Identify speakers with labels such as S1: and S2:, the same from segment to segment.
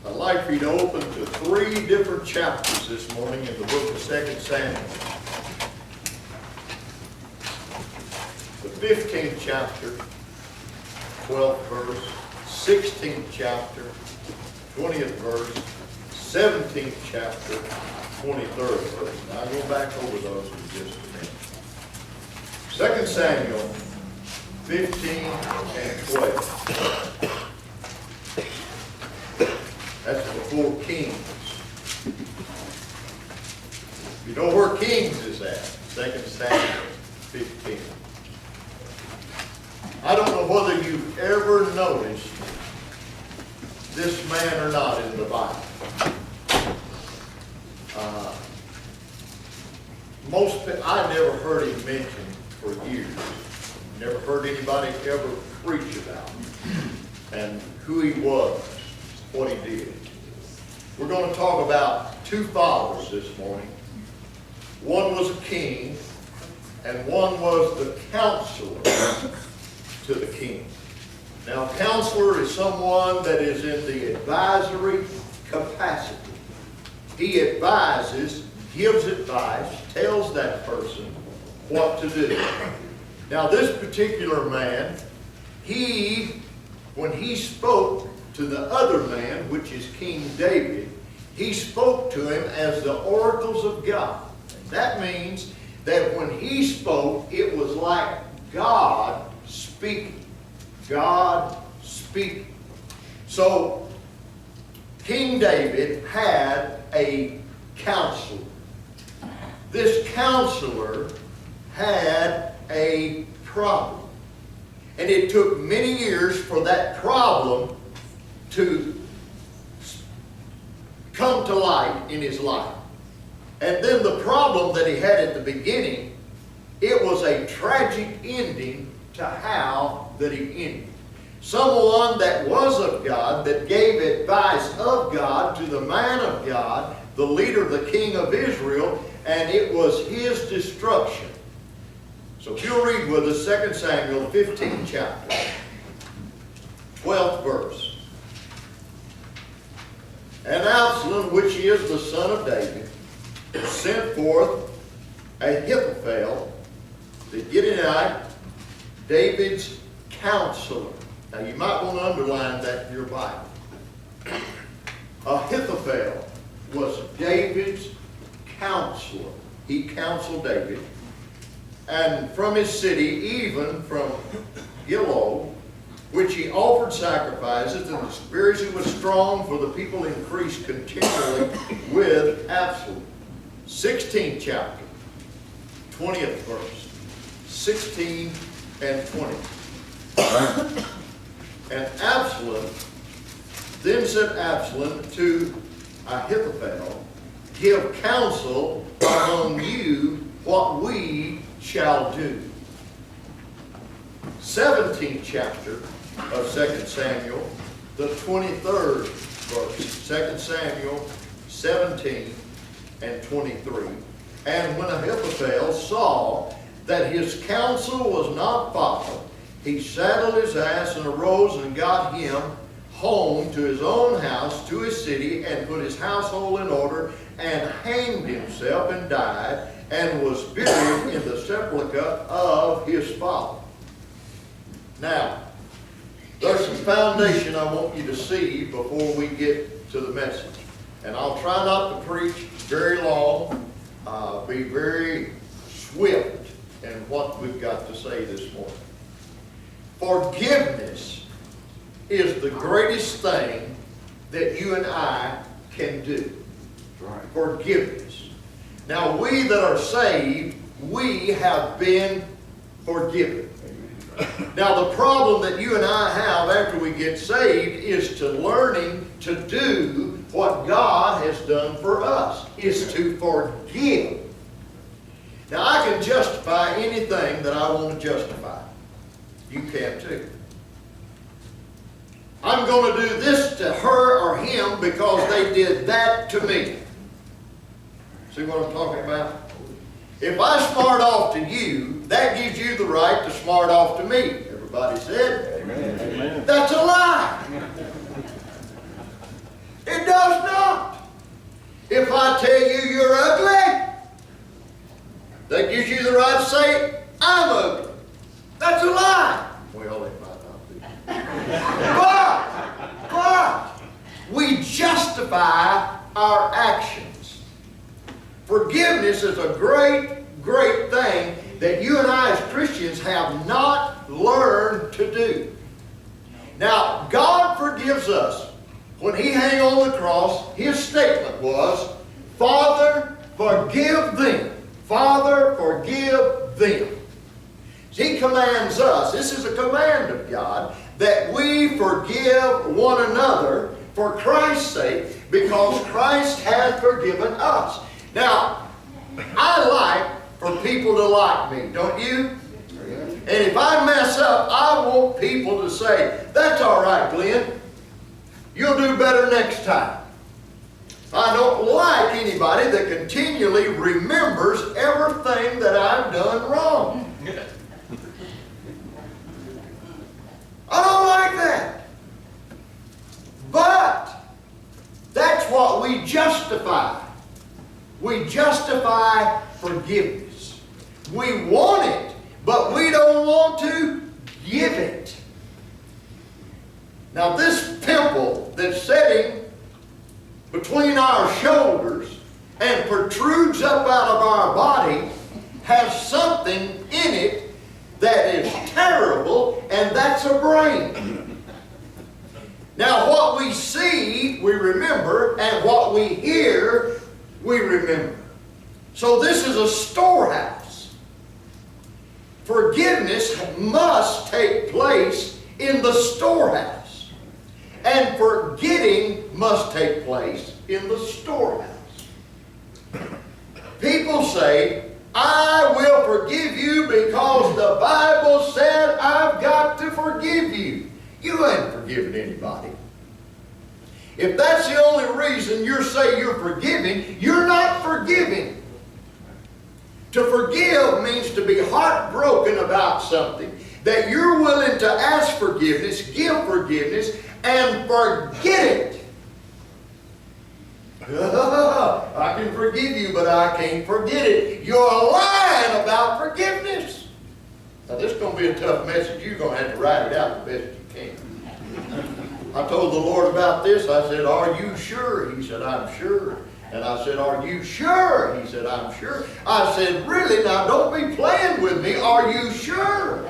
S1: I'd like for you to open to 3 different chapters this morning in the book of 2 Samuel. The 15th chapter, 12th verse, 16th chapter, 20th verse, 17th chapter, 23rd verse. Now I'll go back over those in just a minute. 2 Samuel 15 and 12. That's before Kings. You know where Kings is at? 2 Samuel 15. I don't know whether you've ever noticed this man or not in the Bible. I never heard him mentioned for years. Never heard anybody ever preach about him and who he was, what he did. We're going to talk about 2 fathers this morning. One was a king, and one was the counselor to the king. Now, a counselor is someone that is in the advisory capacity. He advises, gives advice, tells that person what to do. Now, this particular man, when he spoke to the other man, which is King David, he spoke to him as the oracles of God. That means that when he spoke, it was like God speaking. God speaking. So, King David had a counselor. This counselor had a problem. And it took many years for that problem to come to light in his life. And then the problem that he had at the beginning, it was a tragic ending to how that he ended. Someone that was of God, that gave advice of God to the man of God, the leader, the king of Israel, and it was his destruction. So if you'll read with us 2 Samuel 15th chapter, 12th verse. And Absalom, which is the son of David, sent forth Ahithophel, the Gileadite, David's counselor. Now you might want to underline that in your Bible. Ahithophel was David's counselor. He counseled David. And from his city, even from Gilo, which he offered sacrifices, and the spirits was strong, for the people increased continually with Absalom. 16th chapter, 20th verse. 16 and 20. And Absalom, then said Absalom to Ahithophel, give counsel among you what we shall do. 17th chapter of 2 Samuel, the 23rd verse. 2 Samuel 17 and 23. And when Ahithophel saw that his counsel was not followed, he saddled his ass and arose and got him home to his own house, to his city, and put his household in order, and hanged himself and died, and was buried in the sepulchre of his father. Now, there's some foundation I want you to see before we get to the message. And I'll try not to preach very long, be very swift in what we've got to say this morning. Forgiveness is the greatest thing that you and I can do.
S2: Right.
S1: Forgiveness. Now, we that are saved, we have been forgiven. Now, the problem that you and I have after we get saved is to learning to do what God has done for us, is to forgive. Now, I can justify anything that I want to justify. You can too. I'm going to do this to her or him because they did that to me. See what I'm talking about? If I smart off to you, that gives you the right to smart off to me. Everybody said?
S2: Amen.
S1: That's a lie. It I tell you you're ugly, that gives you the right to say, I'm ugly. That's a lie. Well, it might not be. But we justify our actions. Forgiveness is a great, great thing that you and I as Christians have not learned to do. Now, God forgives us. When He hung on the cross, His statement was, Father, forgive them. Father, forgive them. He commands us, this is a command of God, that we forgive one another for Christ's sake, because Christ has forgiven us. Now, I like for people to like me, don't you? And if I mess up, I want people to say, that's all right, Glenn. You'll do better next time. I don't like anybody that continually remembers everything that I've done wrong. I don't like that. But that's what we justify. We justify forgiveness. We want it, but we don't want to give it. Now this pimple that's sitting between our shoulders and protrudes up out of our body has something in it that is terrible, and that's a brain. Now what we see, we remember, and what we hear, we remember. So this is a storehouse. Forgiveness must take place in the storehouse. And forgetting must take place in the storehouse. People say, I will forgive you because the Bible said I've got to forgive you. You ain't forgiven anybody. If that's the only reason you're saying you're forgiving, you're not forgiving. To forgive means to be heartbroken about something, that you're willing to ask forgiveness, give forgiveness, and forget it. I can forgive you, but I can't forget it. You're lying about forgiveness. Now this is going to be a tough message. You're going to have to write it out the best you can. I told the Lord about this. I said, are you sure? He said, I'm sure. And I said, are you sure? He said, I'm sure. I said, really? Now don't be playing with me. Are you sure?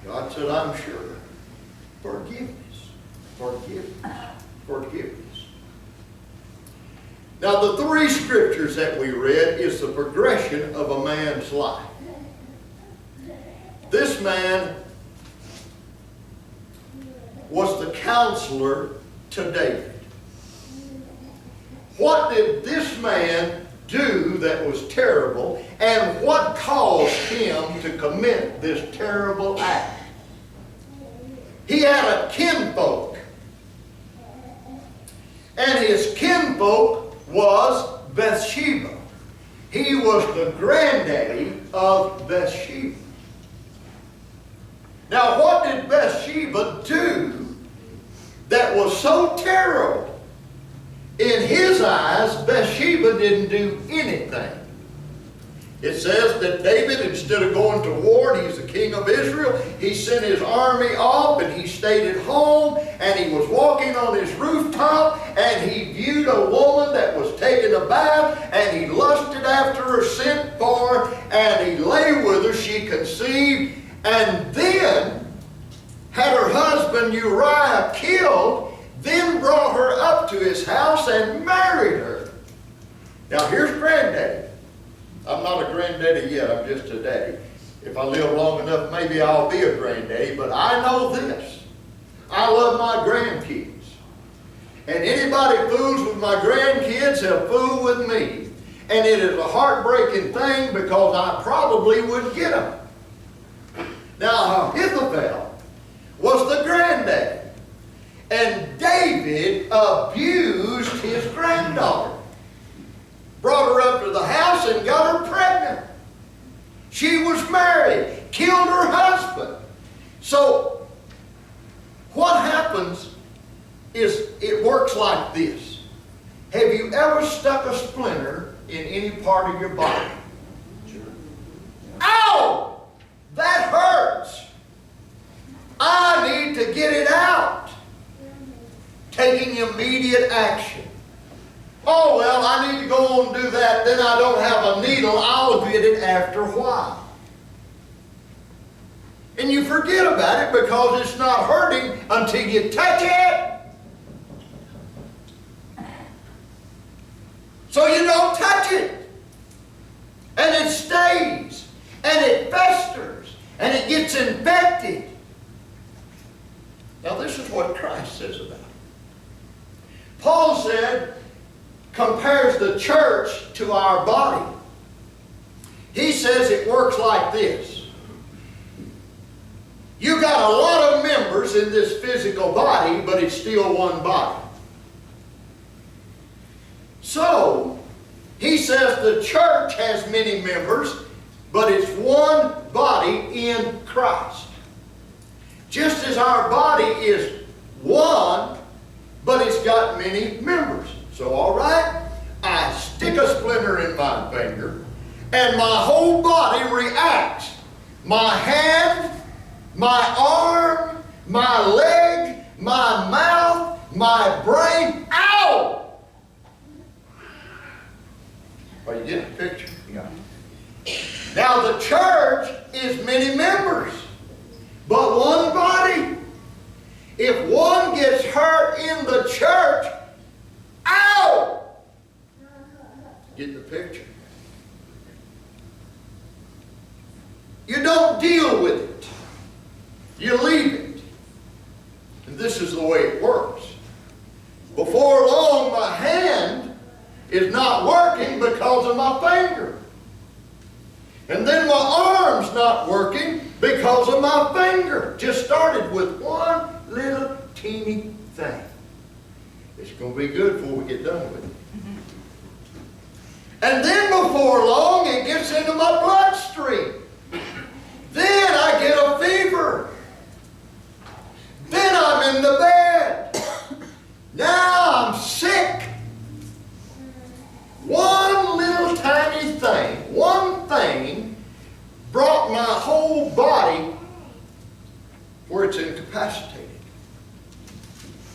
S1: God said, I'm sure. Forgiveness. Forgiveness. Forgiveness. Now the three scriptures that we read is the progression of a man's life. This man was the counselor to David. What did this man do that was terrible, and what caused him to commit this terrible act? He had a kinfolk, and his kinfolk was Bathsheba. He was the granddaddy of Bathsheba. Now what did Bathsheba do that was so terrible? In his eyes, Bathsheba didn't do anything. It says that David, instead of going to war, and he's the king of Israel, he sent his army off and he stayed at home, and he was walking on his rooftop, and he viewed a woman that was taking a bath, and he lusted after her, sent for her, and he lay with her. She conceived, and then had her husband Uriah killed, then brought her up to his house and married her. Now here's granddaddy. I'm not a granddaddy yet, I'm just a daddy. If I live long enough, maybe I'll be a granddaddy, but I know this. I love my grandkids. And anybody fools with my grandkids have fooled with me. And it is a heartbreaking thing because I probably wouldn't get them. Now, Ahithophel was the granddaddy. And David abused his granddaughter. Brought her up to the house and got her pregnant. She was married, killed her husband. So, what happens is it works like this. Have you ever stuck a splinter in any part of your body?
S2: Sure.
S1: Ow! That hurts. I need to get it out. Taking immediate action. Oh, well, I need to go on and do that. Then I don't have a needle. I'll get it after a while. And you forget about it because it's not hurting until you touch it. So you don't touch it. And it stays. And it festers. And it gets infected. Now this is what Christ says about it. Paul said, compares the church to our body. He says it works like this. You got a lot of members in this physical body, but it's still one body. So, he says the church has many members, but it's one body in Christ. Just as our body is one, but it's got many members. So, all right, I stick a splinter in my finger, and my whole body reacts. My hand, my arm, my leg, my mouth, my brain. Ow! Are you getting the picture?
S2: Yeah.
S1: Now, the church is many members, but one body. If one gets hurt in the church, ow! Get the picture? You don't deal with it. You leave it. And this is the way it works. Before long, my hand is not working because of my finger. And then my arm's not working because of my finger. Just started with one little teeny thing. It's going to be good before we get done with it. And then before long, it gets into my bloodstream. Then I get a fever. Then I'm in the bed. Now I'm sick. One little tiny thing, one thing, brought my whole body where it's incapacitated.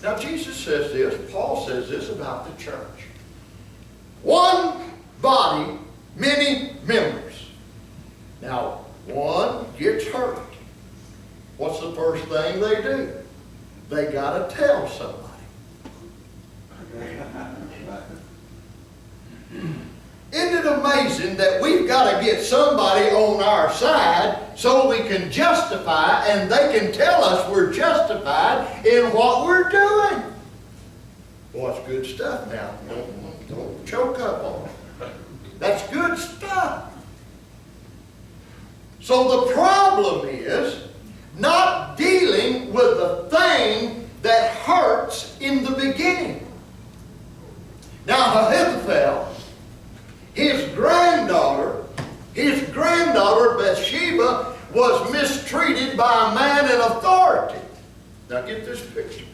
S1: Now Jesus says this, Paul says this about the church. One body, many members. Now, one gets hurt. What's the first thing they do? They got to tell somebody. Isn't it amazing that we've got to get somebody on our side so we can justify and they can tell us we're justified in what we're doing? Well, that's good stuff now. Don't choke up on it. That's good stuff. So the problem is not dealing with the thing that hurts in the beginning. Now, Ahithophel, his granddaughter Bathsheba, was mistreated by a man in authority. Now get this picture.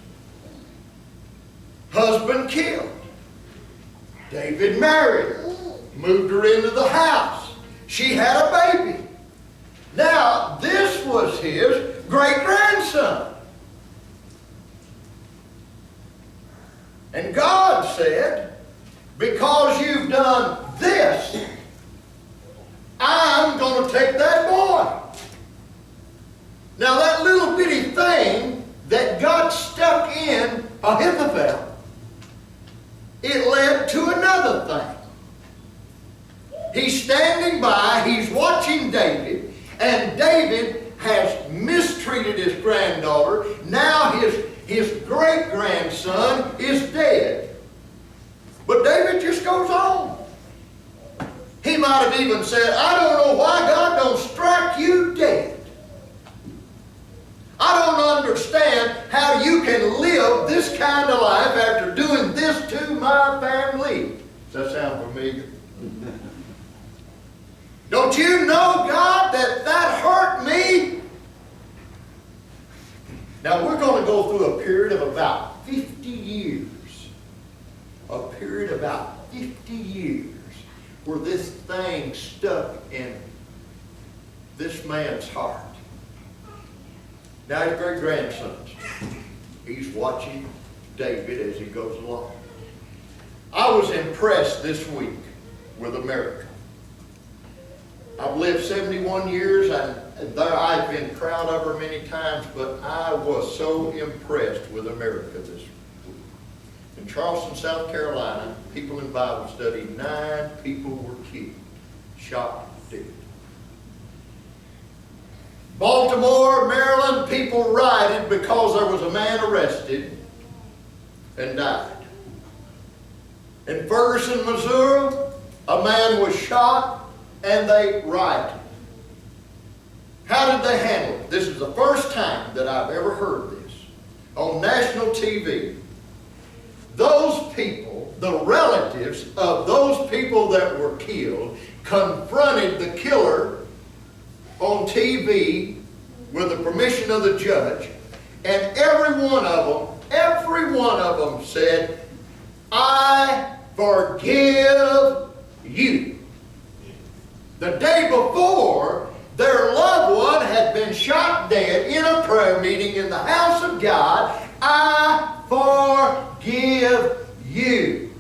S1: Husband killed. David married her. Moved her into the house. She had a baby. Now, this was his great-grandson. And God said, because you've done this, I'm going to take that boy. Now, that little bitty thing that God stuck in Ahithophel, it led to another thing. He's standing by, he's watching David, and David has mistreated his granddaughter. Now his great-grandson is dead. But David just goes on. He might have even said, I don't know why God don't strike you dead. I don't understand how you can live this kind of life after doing this to my family. Does that sound familiar? Don't you know, God, that hurt me? Now, we're going to go through a period of about 50 years of period of about 50 years where this thing stuck in this man's heart. Now his great-grandsons, he's watching David as he goes along. I was impressed this week with America. I've lived 71 years, and there I've been proud of her many times, but I was so impressed with America this week. In Charleston, South Carolina, people in Bible study, 9 people were killed, shot dead. Baltimore, Maryland, people rioted because there was a man arrested and died. In Ferguson, Missouri, a man was shot and they rioted. How did they handle it? This is the first time that I've ever heard this on national TV. Those people, the relatives of those people that were killed, confronted the killer on TV with the permission of the judge, and every one of them said, "I forgive you." The day before, their loved one had been shot dead in a prayer meeting in the house of God. "I forgive you."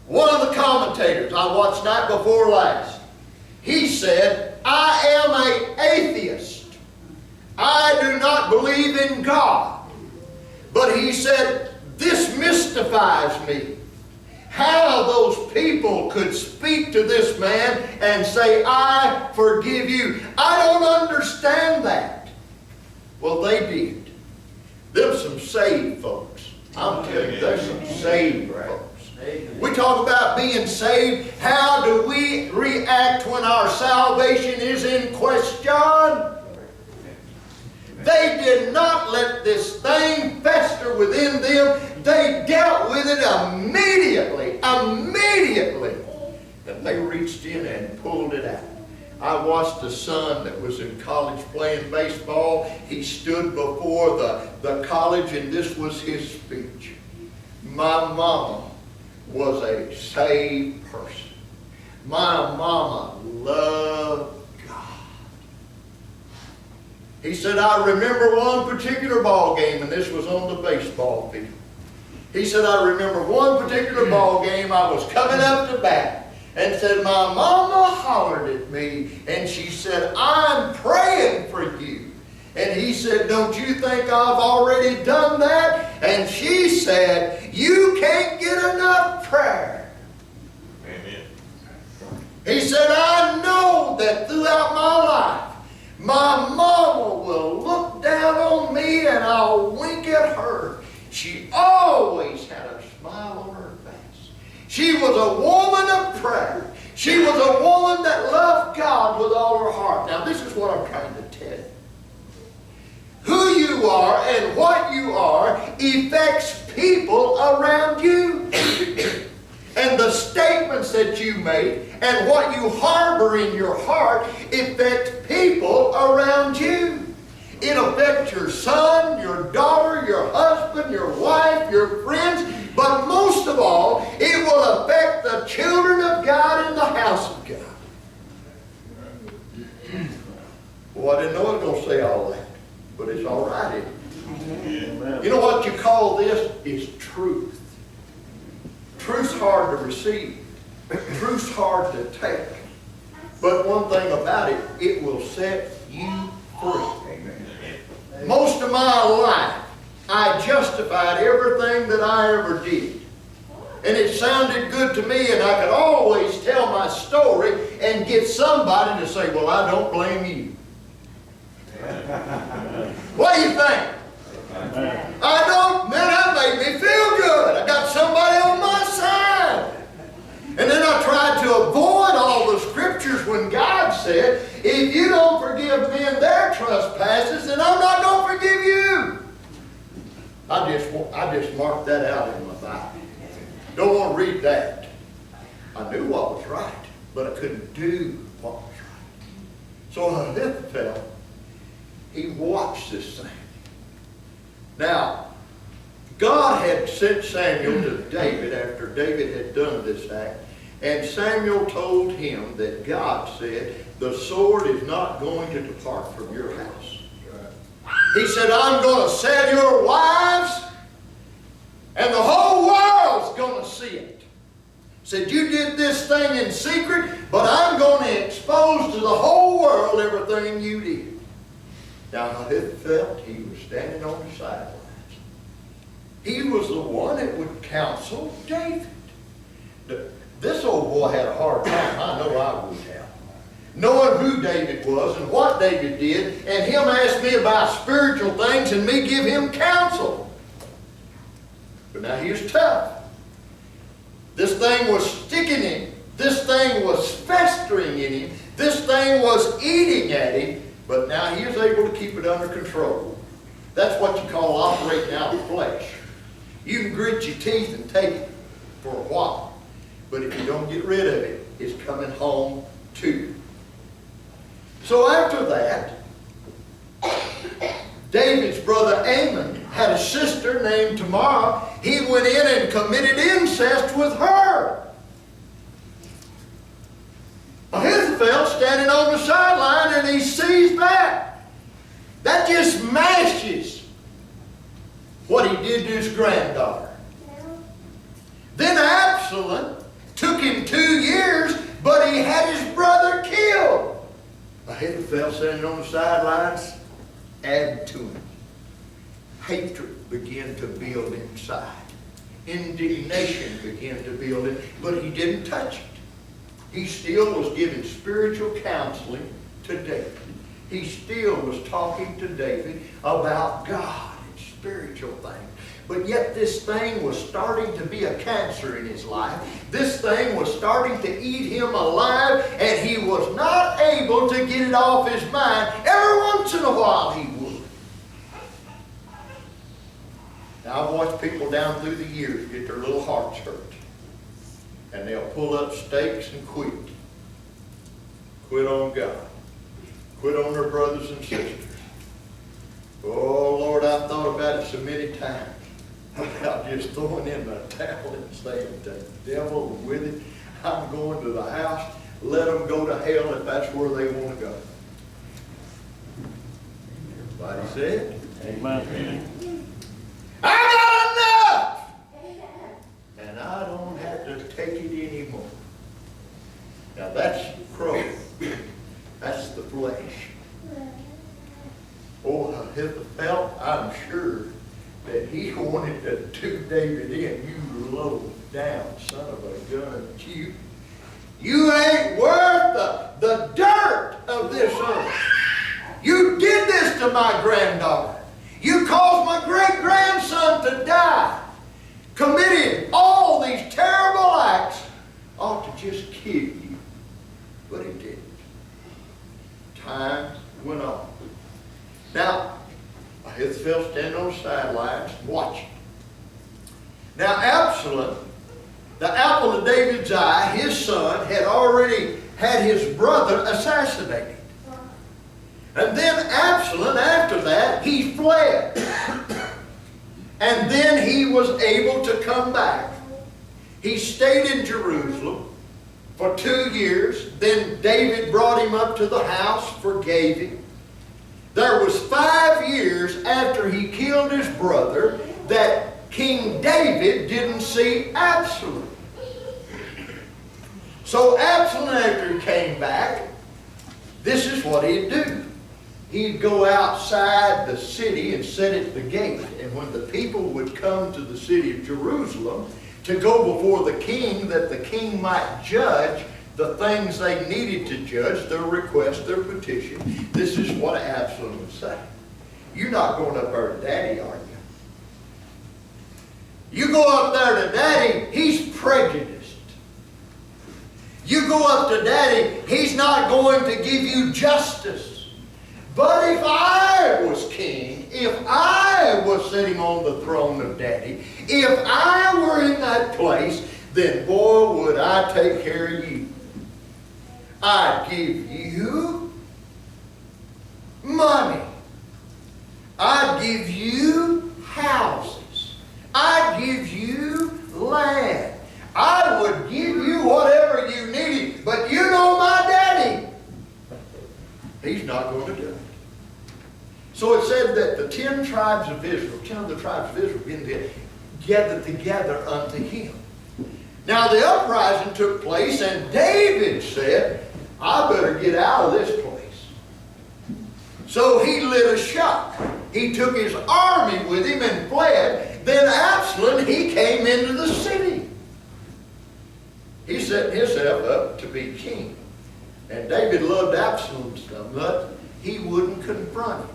S1: One of the commentators I watched night before last, he said, "I am an atheist. I do not believe in God." But he said, "This mystifies me. How those people could speak to this man and say, 'I forgive you.' I don't understand that." Well, they did. Them some saved folks. I'm telling you, there's some saved folks. We talk about being saved. How do we react when our salvation is in question? They did not let this thing fester within them. They dealt with it immediately. And they reached in and pulled it out. I watched a son that was in college playing baseball. He stood before the college, and this was his speech. "My mama was a saved person. My mama loved God." He said, "I remember one particular ball game," and this was on the baseball field. He said, "I remember one particular ball game. I was coming up to bat, and said, my mama hollered at me, and she said, 'I'm praying for you.' And he said, 'Don't you think I've already done that?' And she said, 'You can't get enough prayer.'"
S2: Amen.
S1: He said, "I know that throughout my life, my mama will look down on me and I'll wink at her. She always had a smile on her face. She was a woman of prayer. She was a woman that loved God with all her heart." Now this is what I'm trying to tell you. Who you are and what you are affects people around you. And the statements that you make and what you harbor in your heart affect people around you. It affects your son, your daughter, your husband, your wife, your friends, but most of all, it will affect the children of God in the house of God. Well, I didn't know I was going to say all that, but it's all right. You know what you call this? Is truth. Truth's hard to receive. Truth's hard to take. But one thing about it, it will set you free. Most of my life, I justified everything that I ever did. And it sounded good to me, and I could always tell my story and get somebody to say, "Well, I don't blame you." What do you think? I don't, man, that made me feel good. I got somebody on my side. And then I tried to avoid all the scriptures when God said, "If you don't forgive men their trespasses, then I'm not going to forgive you." I just marked that out in my Bible. Don't want to read that. I knew what was right, but I couldn't do what was right. So Ahithophel, he watched this thing. Now, God had sent Samuel to David after David had done this act, and Samuel told him that God said, the sword is not going to depart from your house. He said, I'm going to sell your wives, and the whole world's going to see it. Said, you did this thing in secret, but I'm going to expose to the whole world everything you did. Now, Ahithophel, he was standing on the sidelines. He was the one that would counsel David. This old boy had a hard time, I know I would have, knowing who David was and what David did, and him ask me about spiritual things and me give him counsel. But now he was tough. This thing was sticking in him. This thing was festering in him. This thing was eating at him. But now he is able to keep it under control. That's what you call operating out of flesh. You can grit your teeth and take it for a while. But if you don't get rid of it, it's coming home to you. So after that, David's brother Amon had a sister named Tamar. He went in and committed incest with her. Ahithophel standing on the sideline, and he sees that. That just matches what he did to his granddaughter. Then Absalom took him 2 years, but he had his brother killed. Ahithophel standing on the sidelines, add to him. Hatred began to build inside. Indignation began to build in, but he didn't touch it. He still was giving spiritual counseling to David. He still was talking to David about God and spiritual things. But yet this thing was starting to be a cancer in his life. This thing was starting to eat him alive, and he was not able to get it off his mind. Every once in a while he would. Now I've watched people down through the years get their little hearts hurt. And they'll pull up stakes and quit. Quit on God. Quit on their brothers and sisters. Oh Lord, I've thought about it so many times. About just throwing in the towel and saying, the devil with it. I'm going to the house. Let them go to hell if that's where they want to go. Everybody said? Amen. I got enough! And I don't have to take it anymore. Now that's crow. That's the flesh. Oh, Ahithophel, I'm sure that he wanted to do David in. You low down son of a gun. You ain't worth the dirt of this earth. You did this to my granddaughter. You caused my great-grandson to die. Committed all these terrible acts. Ought to just kill you. But he didn't. Time went on. Now, Ahithophel standing on the sidelines watching. Now Absalom, the apple of David's eye, his son, had already had his brother assassinated. And then Absalom, after that, he fled. And then he was able to come back. He stayed in Jerusalem for 2 years. Then David brought him up to the house, forgave him. There was 5 years after he killed his brother that King David didn't see Absalom. So Absalom, after he came back, this is what he'd do. He'd go outside the city and sit at the gate. And when the people would come to the city of Jerusalem to go before the king, that the king might judge the things they needed to judge, their request, their petition, this is what Absalom would say. You're not going up there to Daddy, are you? You go up there to Daddy, he's prejudiced. You go up to Daddy, he's not going to give you justice. But if I was king, if I was sitting on the throne of Daddy, if I were in that place, then boy, would I take care of you. I'd give you money. I'd give you houses. tribes of Israel, 10 of the tribes of Israel, began gathered together unto him. Now the uprising took place, and David said, I better get out of this place. So he lit a shot. He took his army with him and fled. Then Absalom, he came into the city. He set himself up to be king. And David loved Absalom so much, he wouldn't confront him.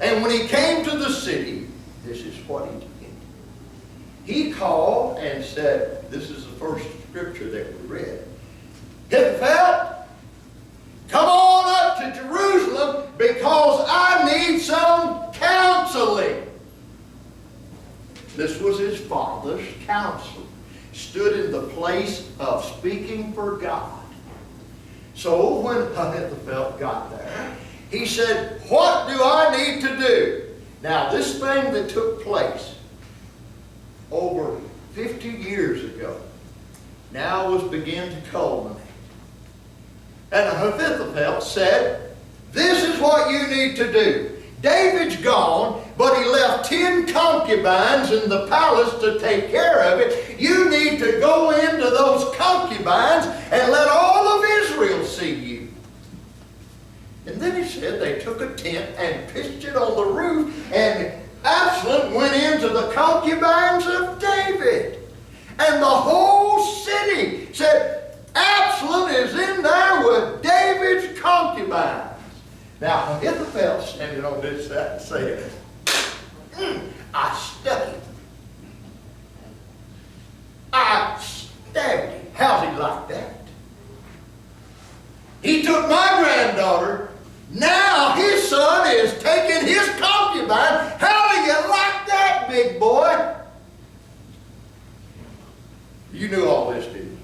S1: And when he came to the city, this is what he did. He called and said, this is the first scripture that we read, Ahithophel, come on up to Jerusalem because I need some counseling. This was his father's counsel. Stood in the place of speaking for God. So when Ahithophel got there, he said, what do I need to do? Now this thing that took place over 50 years ago now was beginning to culminate. And Ahithophel said, this is what you need to do. David's gone, but he left 10 concubines in the palace to take care of it. You need to go into those concubines and let all of Israel see you. And then he said they took a tent and pitched it on the roof, and Absalom went into the concubines of David. And the whole city said, Absalom is in there with David's concubines. Now, Ahithophel standing on this side and saying, I stuck him. I stabbed him. How's he like that? He took my granddaughter. Now his son is taking his concubine. How do you like that, big boy? You knew all this, didn't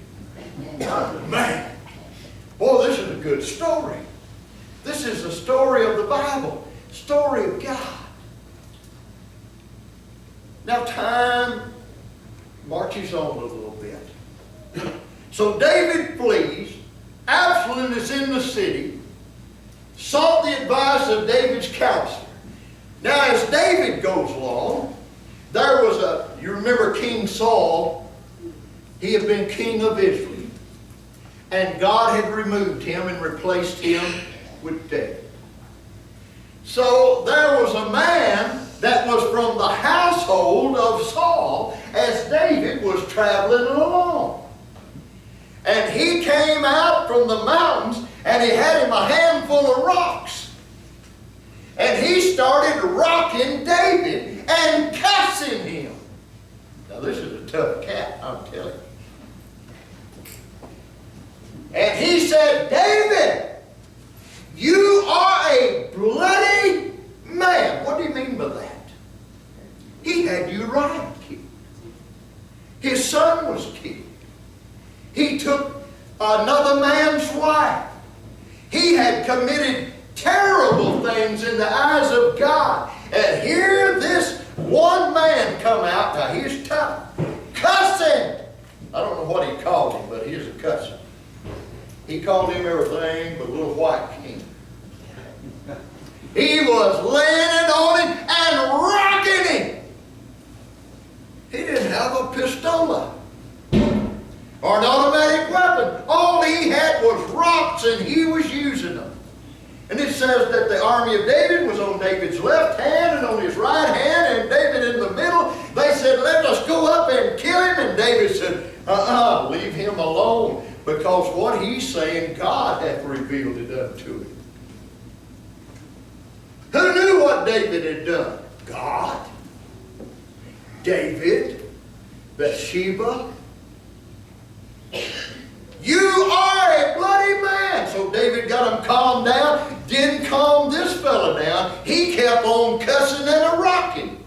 S1: you? Man, boy, this is a good story. This is the story of the Bible, story of God. Now time marches on a little bit. So David flees. Absalom is in the city. Sought the advice of David's counselor. Now as David goes along, there was you remember King Saul, he had been king of Israel. And God had removed him and replaced him with David. So there was a man that was from the household of Saul as David was traveling along. And he came out from the mountains and he had him a handful of rocks. And he started rocking David and cussing him. Now this is a tough cat, I'm telling you. And he said, David, you are a bloody man. What do you mean by that? He had Uriah killed. His son was killed. He took another man's wife. He had committed terrible things in the eyes of God. And here this one man come out, now he's tough, cussing. I don't know what he called him, but he's a cussing. He called him everything but little white king. He was laying it on him and rocking him. He didn't have a pistola or an automatic weapon. All he had was rocks and he was using them. And it says that the army of David was on David's left hand and on his right hand and David in the middle. They said, let us go up and kill him. And David said, leave him alone. Because what he's saying, God hath revealed it unto him. Who knew what David had done? God, David, Bathsheba. You are a bloody man. So David got him calmed down. Didn't calm this fella down. He kept on cussing and a-rocking.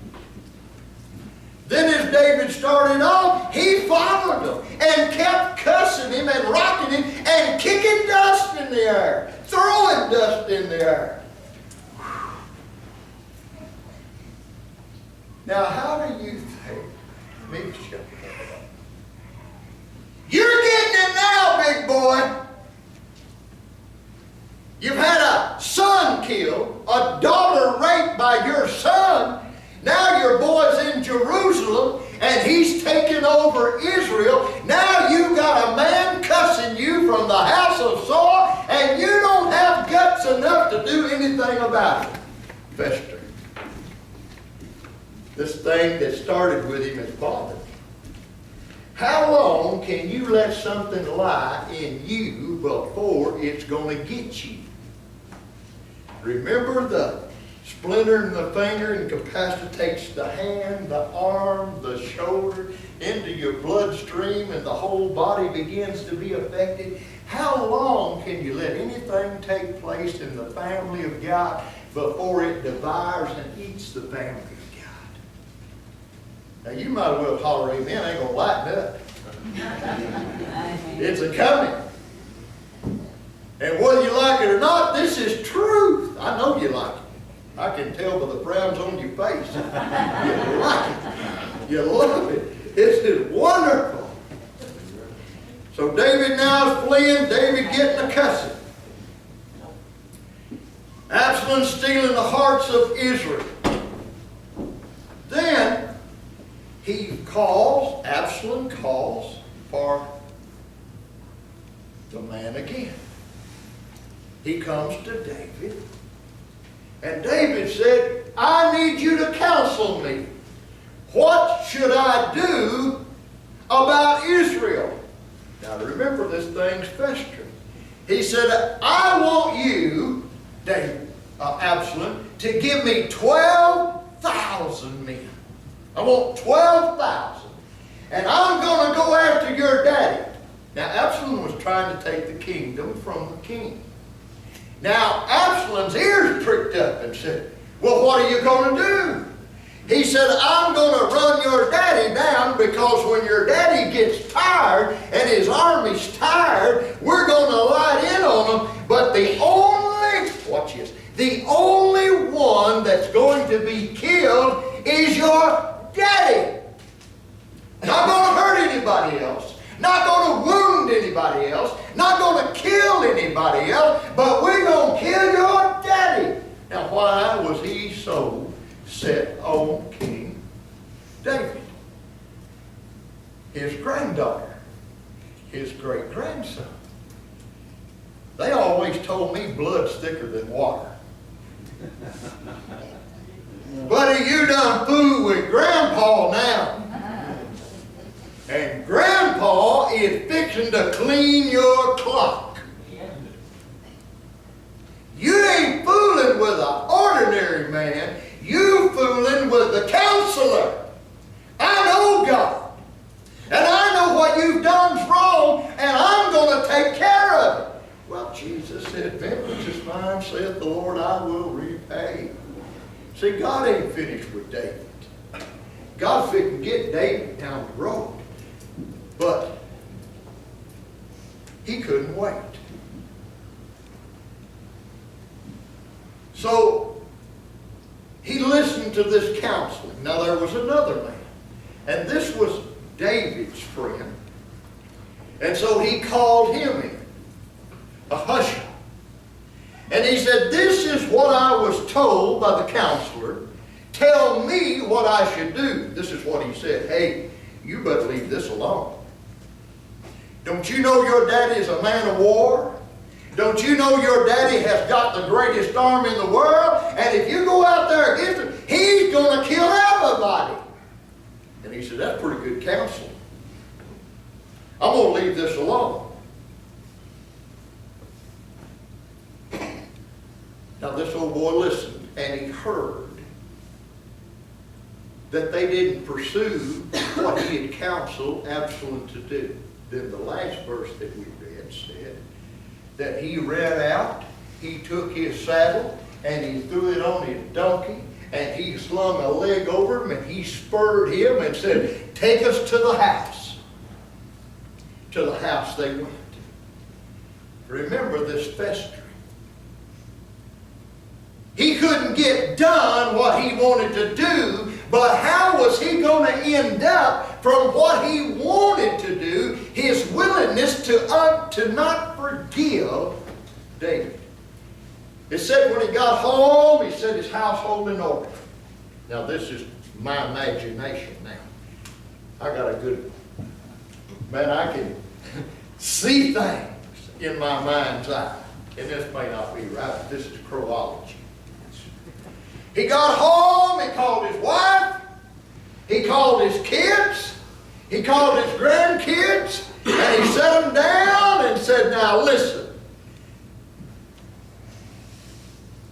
S1: Then as David started off, he followed him and kept cussing him and rocking him and kicking dust in the air, throwing dust in the air. Now, how do you think? You're getting it now, big boy. You've had a son killed, a daughter raped by your son, Jerusalem and he's taken over Israel. Now you got a man cussing you from the house of Saul, and you don't have guts enough to do anything about it. Fester. This thing that started with him is bothered me. How long can you let something lie in you before it's going to get you? Remember the splinter in the finger incapacitates the hand, the arm, the shoulder, into your bloodstream, and the whole body begins to be affected. How long can you let anything take place in the family of God before it devours and eats the family of God? Now you might as well holler amen, I ain't gonna lighten up. It's a coming. And whether you like it or not, this is truth. I know you like it. I can tell by the frowns on your face. You like it. You love it. This is wonderful. So David now is fleeing. David getting a cussing. Absalom stealing the hearts of Israel. Then Absalom calls for the man again. He comes to David. And David said, I need you to counsel me. What should I do about Israel? Now remember, this thing's festering. He said, I want you, Absalom, to give me 12,000 men. I want 12,000. And I'm going to go after your daddy. Now Absalom was trying to take the kingdom from the king. Now Absalom's ears pricked up and said, well, what are you going to do? He said, I'm going to run your daddy down, because when your daddy gets tired and his army's tired, we're going to light in on them. But the only one that's going to be killed is your daddy. Not going to hurt anybody else. Not going to wound anybody else. Not going to kill anybody else. But we're going to kill your daddy. Now why was he so set on King David? His granddaughter. His great-grandson. They always told me blood's thicker than water. Buddy, you done fool with Grandpa now. And Grandpa is fixing to clean your clock. You ain't fooling with an ordinary man. You fooling with the counselor. I know God. And I know what you've done's wrong, and I'm going to take care of it. Well, Jesus said, vengeance is mine, saith the Lord, I will repay. See, God ain't finished with David. God's fixing to get David down the road. But he couldn't wait. So he listened to this counseling. Now there was another man, and this was David's friend. And so he called him in, Ahushai. And he said, this is what I was told by the counselor. Tell me what I should do. This is what he said. Hey, you better leave this alone. Don't you know your daddy is a man of war? Don't you know your daddy has got the greatest army in the world? And if you go out there against him, he's going to kill everybody. And he said, that's pretty good counsel. I'm going to leave this alone. Now this old boy listened, and he heard that they didn't pursue what he had counseled Absalom to do. Then the last verse that we read said that he ran out, he took his saddle, and he threw it on his donkey, and he slung a leg over him, and he spurred him and said, take us to the house. To the house they went. Remember this festering. He couldn't get done what he wanted to do, but how was he going to end up from what he wanted to do, his willingness to not forgive David? It said when he got home, he set his household in order. Now this is my imagination now. I got a good, man, I can see things in my mind's eye. And this may not be right, but this is chronology. He got home, he called his wife, he called his kids, he called his grandkids, and he set them down and said, now listen,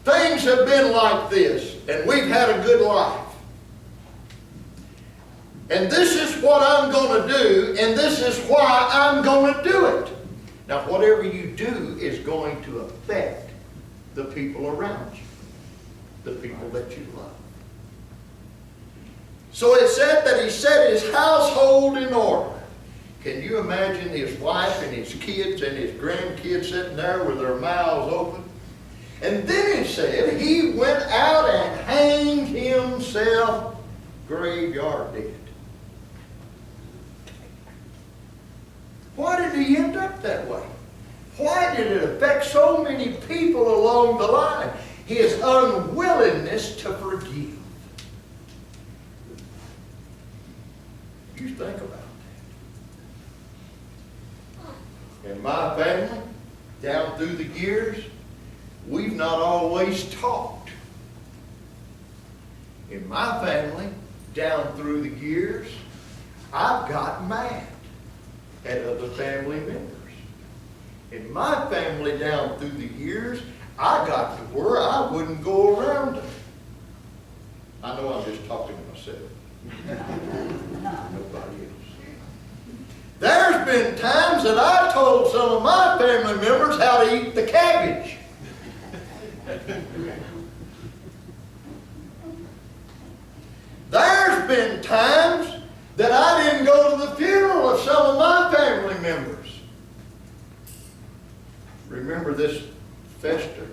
S1: things have been like this, and we've had a good life. And this is what I'm going to do, and this is why I'm going to do it. Now, whatever you do is going to affect the people around you, the people that you love. So it said that he set his household in order. Can you imagine his wife and his kids and his grandkids sitting there with their mouths open? And then it said he went out and hanged himself graveyard dead. Why did he end up that way? Why did it affect so many people along the line? His unwillingness to forgive. You think about that. In my family, down through the years, we've not always talked. In my family, down through the years, I've got mad at other family members. In my family, down through the years, I got to where I wouldn't go around them. I know I'm just talking to myself. Nobody else. There's been times that I told some of my family members how to eat the cabbage. There's been times that I didn't go to the funeral of some of my family members. Remember this Fester?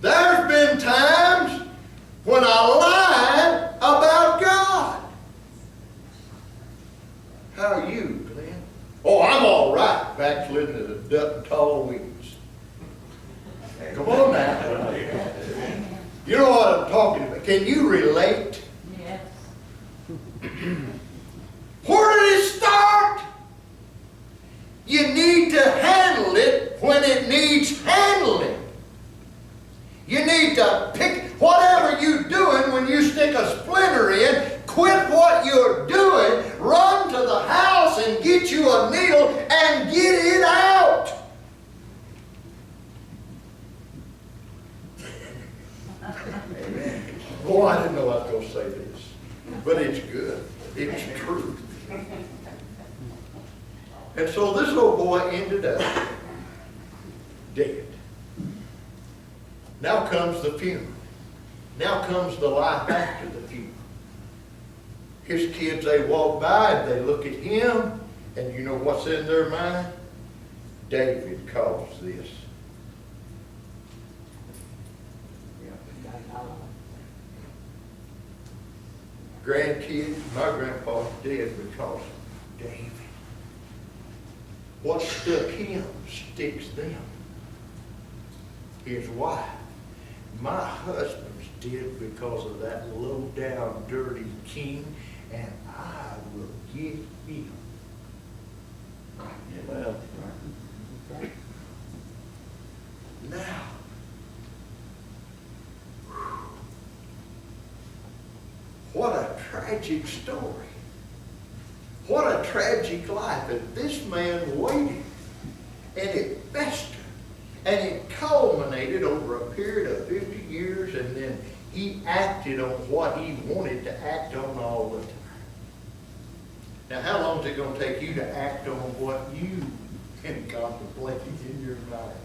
S1: There's been times when I lied about God. How are you, Glenn? Oh, I'm all right, backsliding to the duck and tall weeds. Come on now. You know what I'm talking about. Can you relate?
S2: Yes.
S1: Where did it start? You need to handle it when it needs handling. You need to pick whatever you're doing when you stick a splinter in, quit what you're doing, run to the house and get you a needle and get it out. Amen. Boy, I didn't know I was going to say this, but it's good. It's true. And so this little boy ended up dead. Now comes the funeral. Now comes the life after the funeral. His kids, they walk by and they look at him, and you know what's in their mind? David caused this. Grandkids, my grandpa's dead because of David. What stuck him sticks them. His wife. My husband's dead because of that low-down, dirty king, and I will get him. Well, now, what a tragic story. What a tragic life. And this man waited, and it festered, and it culminated over a period of 50 years, and then he acted on what he wanted to act on all the time. Now, how long is it going to take you to act on what you can contemplate in your mind?